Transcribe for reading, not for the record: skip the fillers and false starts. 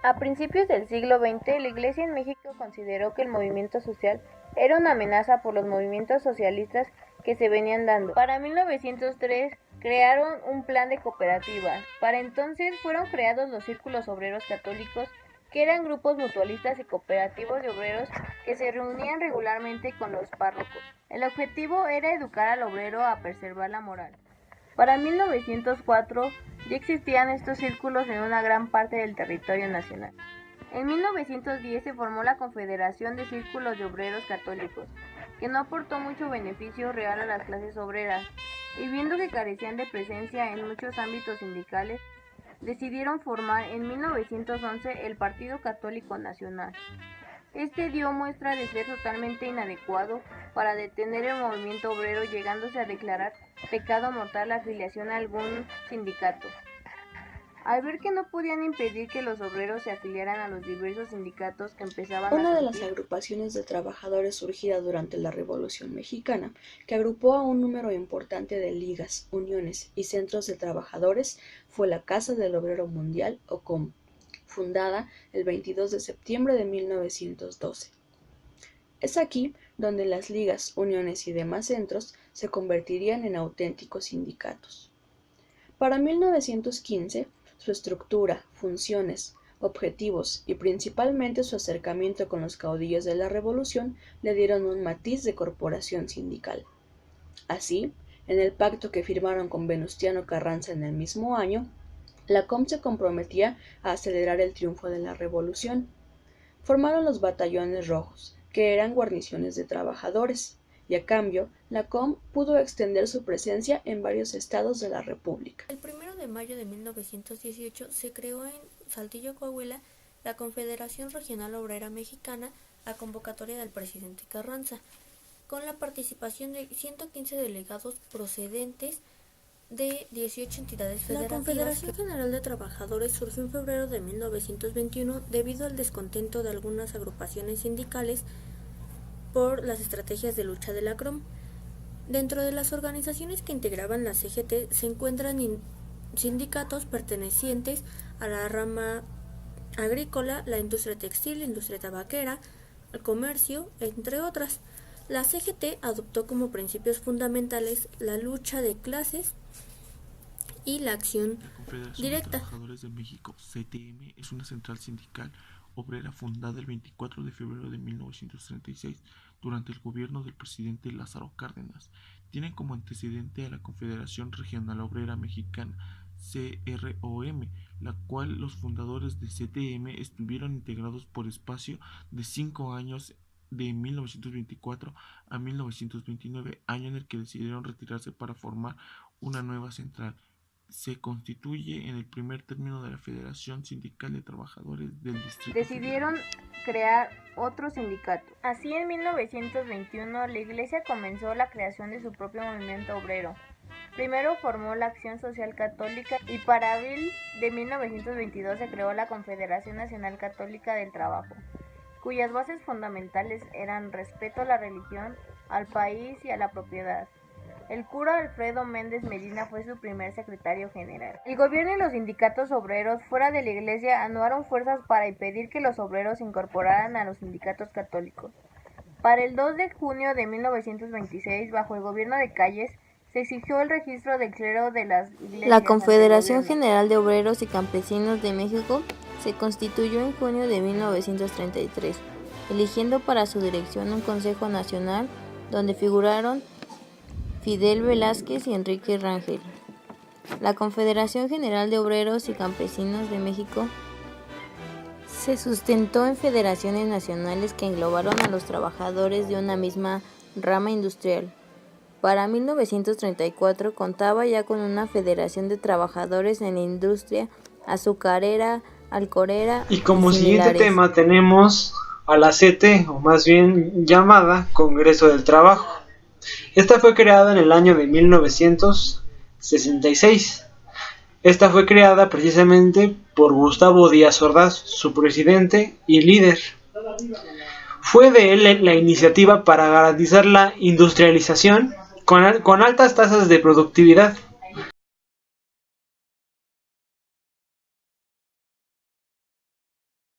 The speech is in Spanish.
A principios del siglo XX, la Iglesia en México consideró que el movimiento social era una amenaza por los movimientos socialistas que se venían dando. Para 1903 crearon un plan de cooperativas. Para entonces fueron creados los círculos obreros católicos, que eran grupos mutualistas y cooperativos de obreros que se reunían regularmente con los párrocos. El objetivo era educar al obrero a preservar la moral. Para 1904 ya existían estos círculos en una gran parte del territorio nacional. En 1910 se formó la Confederación de Círculos de Obreros Católicos, que no aportó mucho beneficio real a las clases obreras, y viendo que carecían de presencia en muchos ámbitos sindicales, decidieron formar en 1911 el Partido Católico Nacional. Este dio muestra de ser totalmente inadecuado para detener el movimiento obrero, llegándose a declarar pecado mortal la afiliación a algún sindicato. Al ver que no podían impedir que los obreros se afiliaran a los diversos sindicatos que empezaban a surgir. Una de las agrupaciones de trabajadores surgida durante la Revolución Mexicana, que agrupó a un número importante de ligas, uniones y centros de trabajadores, fue la Casa del Obrero Mundial, o COM, fundada el 22 de septiembre de 1912. Es aquí donde las ligas, uniones y demás centros se convertirían en auténticos sindicatos. Para 1915, su estructura, funciones, objetivos y principalmente su acercamiento con los caudillos de la Revolución le dieron un matiz de corporación sindical. Así, en el pacto que firmaron con Venustiano Carranza en el mismo año, la COM se comprometía a acelerar el triunfo de la Revolución. Formaron los batallones rojos, que eran guarniciones de trabajadores, y a cambio, la COM pudo extender su presencia en varios estados de la República. El 1 de mayo de 1918 se creó en Saltillo, Coahuila, la Confederación Regional Obrera Mexicana a convocatoria del presidente Carranza, con la participación de 115 delegados procedentes de 18 entidades federativas. La Confederación General de Trabajadores surgió en febrero de 1921 debido al descontento de algunas agrupaciones sindicales por las estrategias de lucha de la CROM. Dentro de las organizaciones que integraban la CGT se encuentran sindicatos pertenecientes a la rama agrícola, la industria textil, la industria tabaquera, el comercio, entre otras. La CGT adoptó como principios fundamentales la lucha de clases y la acción directa. La Confederación de Trabajadores de México, CTM, es una central sindical obrera fundada el 24 de febrero de 1936 durante el gobierno del presidente Lázaro Cárdenas. Tiene como antecedente a la Confederación Regional Obrera Mexicana, CROM, la cual los fundadores de CTM estuvieron integrados por espacio de 5 años, de 1924 a 1929, año en el que decidieron retirarse para formar una nueva central. Se constituye en el primer término de la Federación Sindical de Trabajadores del Distrito Decidieron crear otro sindicato. Así, en 1921, la Iglesia comenzó la creación de su propio movimiento obrero. Primero formó la Acción Social Católica y para abril de 1922 se creó la Confederación Nacional Católica del Trabajo, cuyas bases fundamentales eran respeto a la religión, al país y a la propiedad. El cura Alfredo Méndez Medina fue su primer secretario general. El gobierno y los sindicatos obreros fuera de la Iglesia anuaron fuerzas para impedir que los obreros se incorporaran a los sindicatos católicos. Para el 2 de junio de 1926, bajo el gobierno de Calles, se exigió el registro del clero de las iglesias. La Confederación General de Obreros y Campesinos de México se constituyó en junio de 1933, eligiendo para su dirección un Consejo Nacional donde figuraron Fidel Velázquez y Enrique Rangel. La Confederación General de Obreros y Campesinos de México se sustentó en federaciones nacionales que englobaron a los trabajadores de una misma rama industrial. Para 1934 contaba ya con una federación de trabajadores en la industria azucarera, alcorera y como similares. Siguiente tema tenemos a la CT, o más bien llamada Congreso del Trabajo. Esta fue creada en el año de 1966. Esta fue creada precisamente por Gustavo Díaz Ordaz, su presidente y líder. Fue de él la iniciativa para garantizar la industrialización con altas tasas de productividad.